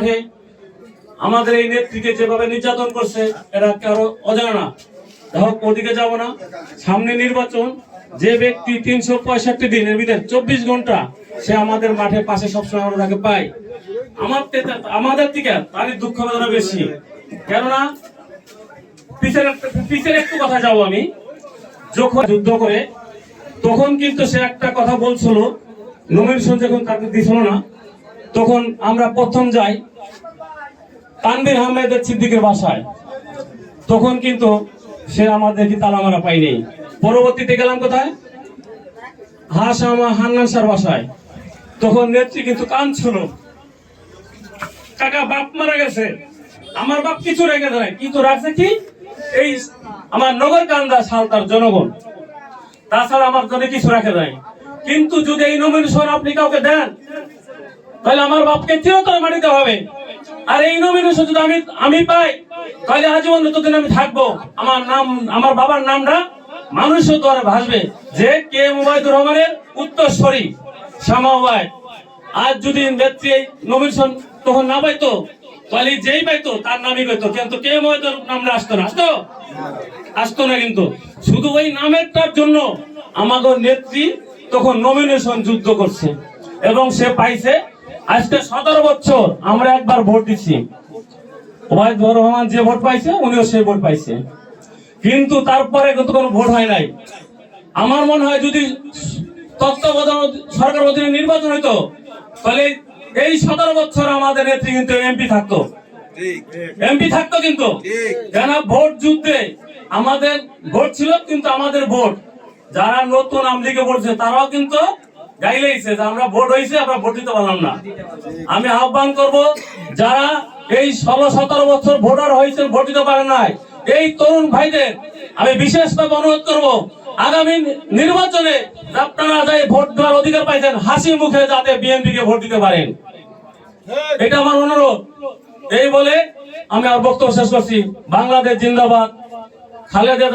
মাঠে আমাদের এই নেত্রীকে যেভাবে নির্যাতন করছে এরা কারো অজানা না। হোক ওদিকে যাব না, সামনে নির্বাচন। যে ব্যক্তি 365 দিনের ভিতরে 24 ঘন্টা সে আমাদের মাঠে পাশে সবসময় আমরা তাকে পাই। আমাদের থেকে তারই দুঃখ বেদনা বেশি। কেননা পিছের একটু কথা যাবো আমি, যখন যুদ্ধ করে তখন কিন্তু সে একটা কথা বলছিল, নমিনেশন যখন তাকে দিছিল না, তখন আমরা প্রথম যাই তানভীর আহমেদের সিদ্দিকের বাসায়। তখন কিন্তু সে আমাদের কি তালা মারা পাইনি। পরবর্তীতে গেলাম কোথায়, হান্নান স্যার বাসায়। তখন নেত্রী কিন্তু কাঁদছিল, কাকা বাপ মারা গেছে, আমার বাপ কিছু রেখে দেয়, কিন্তু রাখছে কি এই আমার নগর কান্দা সালতার জনগণ, তাছাড়া আমার জন্য কিছু রাখে দেয়। কিন্তু যদি এই নমিনেশন আপনি কাউকে দেন তাহলে আমার বাপকে চিরতরে মাটিতে হবে। আর এই নমিনেশন যদি আমি পাই তাহলে আজীবন যতদিন আমি থাকবো আমার বাবার নামটা মানুষের দ্বারা ভাসবে যে কে মুবাইদুর রহমানের উত্তরসূরি শ্যামাবাই। আজ যদি নেত্রী নমিনেশন তখন না পাইতো তাহলে যেই পাইতো তার নামই পাইতো, কিন্তু কে মুবাইদুর নামটা আসতো না। কিন্তু শুধু ওই নামেরটার জন্য আমাদের নেত্রী তখন নমিনেশন যুদ্ধ করছে এবং সে পাইছে। আজকে 17 বছর আমরা একবার ভোট দিচ্ছি, ওবায়দুর রহমান যে ভোট পাইছে উনিও সেই ভোট পাইছে, কিন্তু তারপরে কিন্তু কোনো ভোট হয় নাই। আমার মনে হয় যদি তত্ত্বাবধায়ক সরকার অধীনে নির্বাচন হইতো তাহলে এই 17 বছর আমাদের নেত্রী কিন্তু এমপি থাকতো কিন্তু। কেন ভোট যুদ্ধে আমাদের ভোট ছিল, কিন্তু আমাদের ভোট যারা নতুন আওয়ামী লীগে ভোটছে তারাও কিন্তু গাইলেইছে যে আমরা ভোট হয়েছে, আমরা ভোট দিতে পারলাম না। আমি আহ্বান করব যারা এই 16-17 বছর ভোটার হয়েছে ভোট দিতে পারেন নাই, এই তরুণ ভাইদের আমি বিশেষভাবে অনুরোধ করব আগামী নির্বাচনে আপনারা যাই ভোট দেওয়ার অধিকার পাইছেন হাসি মুখে যাতে বিএনপি কে ভোট দিতে পারেন, এটা আমার অনুরোধ। এই বলে আমি আর বক্তব্য শেষ করছি। বাংলাদেশ জিন্দাবাদ, খালেদা